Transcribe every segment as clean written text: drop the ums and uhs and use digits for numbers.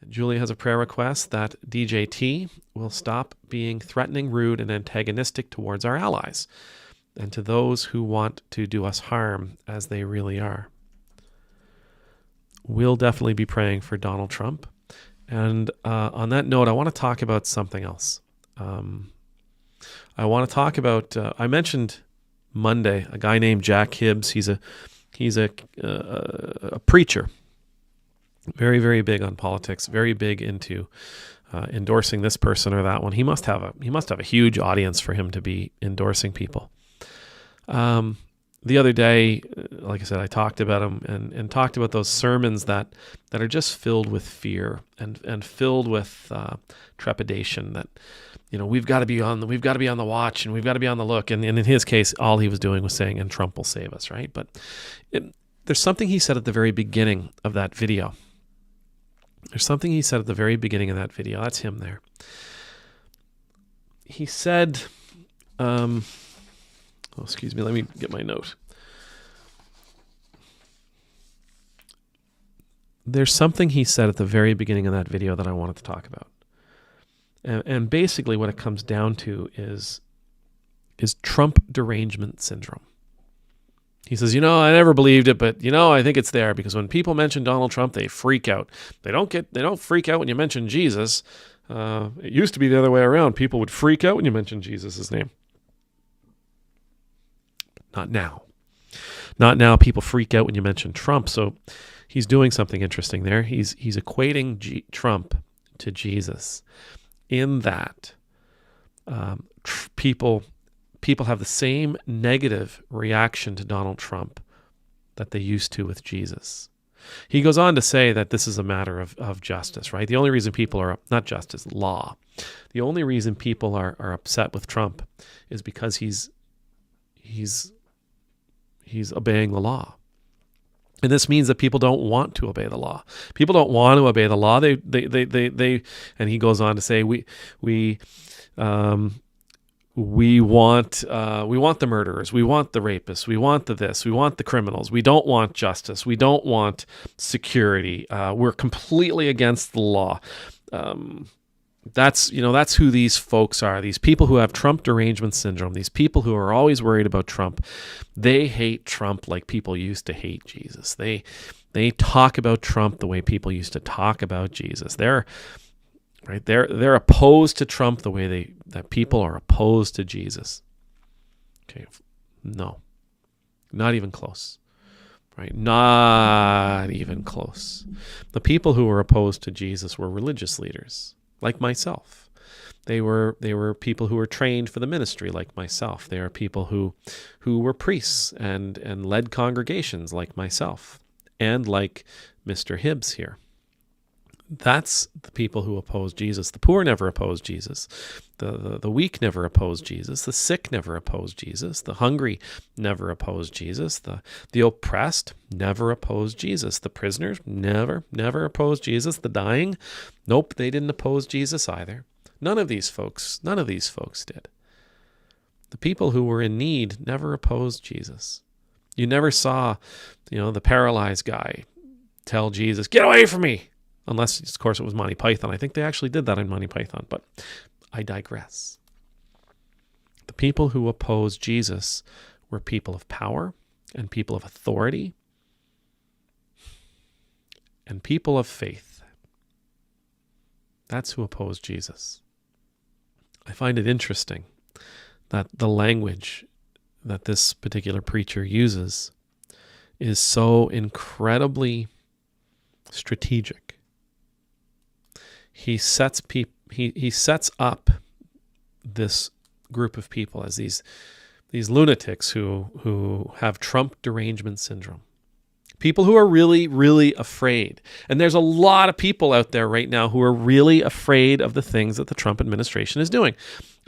Julie has a prayer request that DJT will stop being threatening, rude, and antagonistic towards our allies and to those who want to do us harm as they really are. We'll definitely be praying for Donald Trump. And on that note, I want to talk about something else. I want to talk about, I mentioned Monday, a guy named Jack Hibbs. He's a preacher, very, very big on politics, very big into endorsing this person or that one. He must have a huge audience for him to be endorsing people. The other day, like I said, I talked about him and talked about those sermons that are just filled with fear and filled with trepidation. That we've got to be on the watch and we've got to be on the look. And in his case, all he was doing was saying, "And Trump will save us," right? But there's something he said at the very beginning of that video. That's him there. He said, excuse me, let me get my note. There's something he said at the very beginning of that video that I wanted to talk about. And basically what it comes down to is Trump derangement syndrome. He says, I never believed it, but I think it's there because when people mention Donald Trump, they freak out. They don't freak out when you mention Jesus. It used to be the other way around. People would freak out when you mentioned Jesus' name. Not now. Not now. People freak out when you mention Trump. So he's doing something interesting there. He's equating Trump to Jesus in that people have the same negative reaction to Donald Trump that they used to with Jesus. He goes on to say that this is a matter of justice, right? The only reason people are, not justice, law. The only reason people are upset with Trump is because he's obeying the law. And this means that people don't want to obey the law. People don't want to obey the law. They and he goes on to say we want the murderers, we want the rapists, we want we want the criminals. We don't want justice. We don't want security. We're completely against the law. That's who these folks are. These people who have Trump derangement syndrome, these people who are always worried about Trump, they hate Trump like people used to hate Jesus. They talk about Trump the way people used to talk about Jesus. They're opposed to Trump the way that people are opposed to Jesus. Okay, no, not even close. Right? Not even close. The people who were opposed to Jesus were religious leaders, like myself. They were people who were trained for the ministry, like myself. They are people who were priests and led congregations, like myself, and like Mr. Hibbs here. That's the people who oppose Jesus. The poor never oppose Jesus. The weak never oppose Jesus. The sick never oppose Jesus. The hungry never oppose Jesus. The oppressed never oppose Jesus. The prisoners never oppose Jesus. The dying, nope, they didn't oppose Jesus either. None of these folks did. The people who were in need never opposed Jesus. You never saw, the paralyzed guy tell Jesus, "Get away from me." Unless, of course, it was Monty Python. I think they actually did that in Monty Python, but I digress. The people who opposed Jesus were people of power and people of authority and people of faith. That's who opposed Jesus. I find it interesting that the language that this particular preacher uses is so incredibly strategic. He sets up this group of people as these lunatics who have Trump derangement syndrome. People who are really, really afraid. And there's a lot of people out there right now who are really afraid of the things that the Trump administration is doing.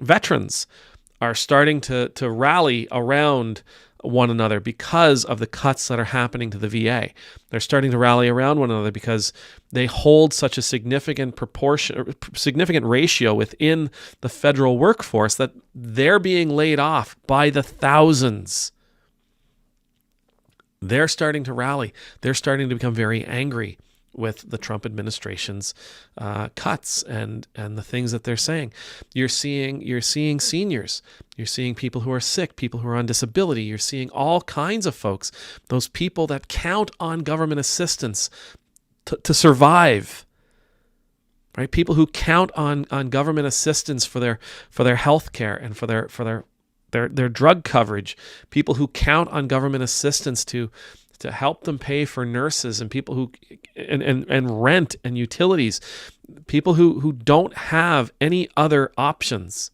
Veterans are starting to rally around one another because of the cuts that are happening to the VA. They're starting to rally around one another because they hold such a significant ratio within the federal workforce that they're being laid off by the thousands. They're starting to rally. They're starting to become very angry with the Trump administration's cuts and the things that they're saying. You're seeing seniors. You're seeing people who are sick, people who are on disability. You're seeing all kinds of folks, those people that count on government assistance to survive. Right? People who count on government assistance for their health care and for their drug coverage. People who count on government assistance to help them pay for nurses and people who and rent and utilities. People who don't have any other options.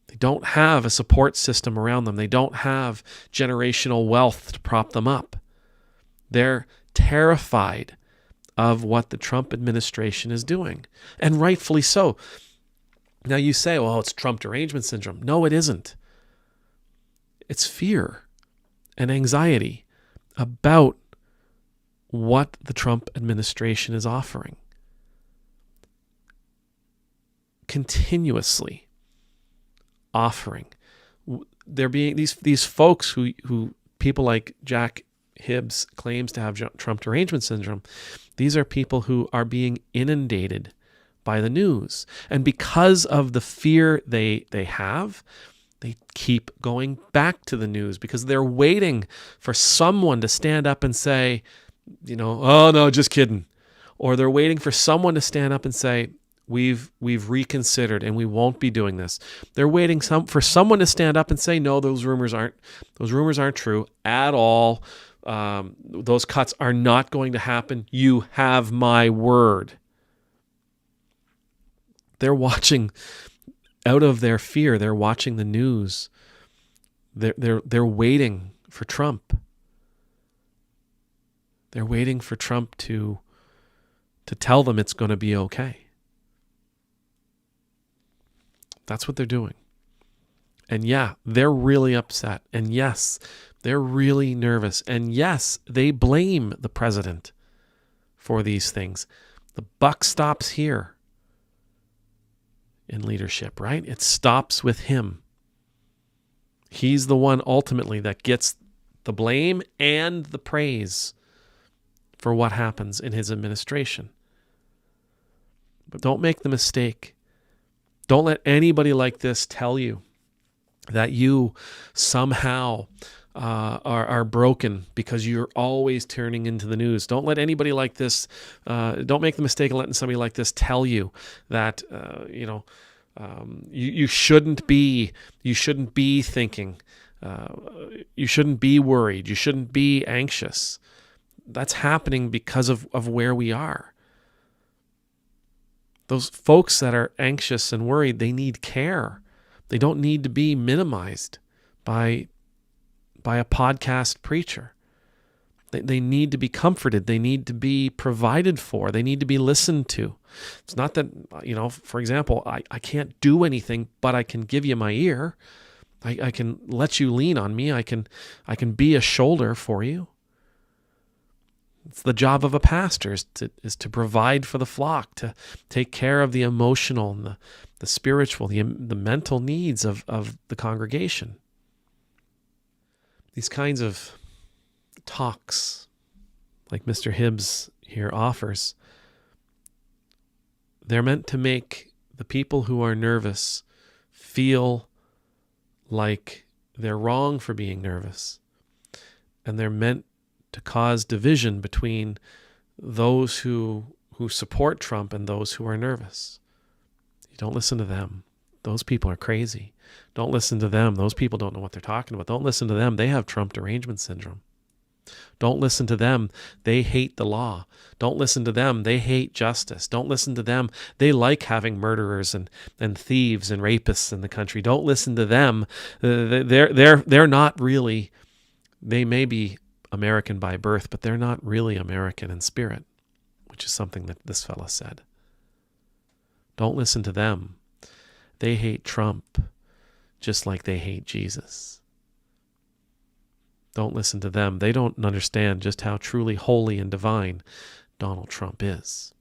They don't have a support system around them. They don't have generational wealth to prop them up. They're terrified of what the Trump administration is doing, and rightfully so. Now you say, well, it's Trump derangement syndrome. No, it isn't. It's fear and anxiety about what the Trump administration is offering. Continuously offering. There being these folks who people like Jack Hibbs claims to have Trump derangement syndrome. These are people who are being inundated by the news. And because of the fear they have, they keep going back to the news because they're waiting for someone to stand up and say, oh no, just kidding. Or they're waiting for someone to stand up and say, we've reconsidered and we won't be doing this. They're waiting for someone to stand up and say, no, those rumors aren't true at all. Those cuts are not going to happen. You have my word. They're watching out of their fear. They're watching the news. They're waiting for Trump. They're waiting for Trump to tell them it's going to be okay. That's what they're doing. And yeah, they're really upset. And yes, they're really nervous. And yes, they blame the president for these things. The buck stops here in leadership, right? It stops with him. He's the one ultimately that gets the blame and the praise for what happens in his administration. But don't make the mistake. Don't let anybody like this tell you that you somehow are broken because you're always turning into the news. Don't let anybody like this, don't make the mistake of letting somebody like this tell you that, you shouldn't be thinking, you shouldn't be worried, you shouldn't be anxious. That's happening because of where we are. Those folks that are anxious and worried, they need care. They don't need to be minimized by a podcast preacher. They need to be comforted. They need to be provided for. They need to be listened to. It's not that, for example, I can't do anything, but I can give you my ear. I can let you lean on me. I can be a shoulder for you. It's the job of a pastor is to provide for the flock, to take care of the emotional and the spiritual, the mental needs of the congregation. These kinds of talks, like Mr. Hibbs here offers, they're meant to make the people who are nervous feel like they're wrong for being nervous. And they're meant to cause division between those who support Trump and those who are nervous. You don't listen to them. Those people are crazy. Don't listen to them. Those people don't know what they're talking about. Don't listen to them. They have Trump derangement syndrome. Don't listen to them. They hate the law. Don't listen to them. They hate justice. Don't listen to them. They like having murderers and thieves and rapists in the country. Don't listen to them. They're not really, they may be American by birth, but they're not really American in spirit, which is something that this fella said. Don't listen to them. They hate Trump just like they hate Jesus. Don't listen to them. They don't understand just how truly holy and divine Donald Trump is.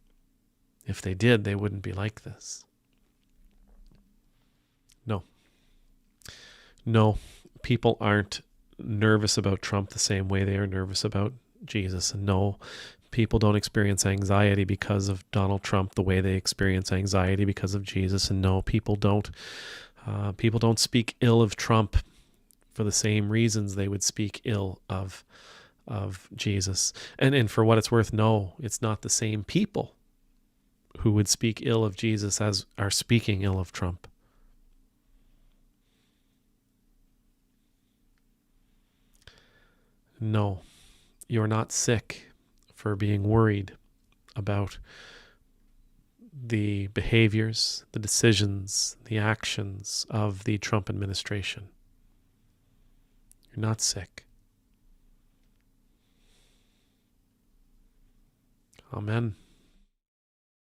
If they did, they wouldn't be like this. No, people aren't nervous about Trump the same way they are nervous about Jesus. And no, people don't experience anxiety because of Donald Trump the way they experience anxiety because of Jesus. And no, people don't speak ill of Trump for the same reasons they would speak ill of Jesus. And for what it's worth, no, it's not the same people who would speak ill of Jesus as are speaking ill of Trump. No, you're not sick for being worried about the behaviors, the decisions, the actions of the Trump administration. You're not sick. Amen.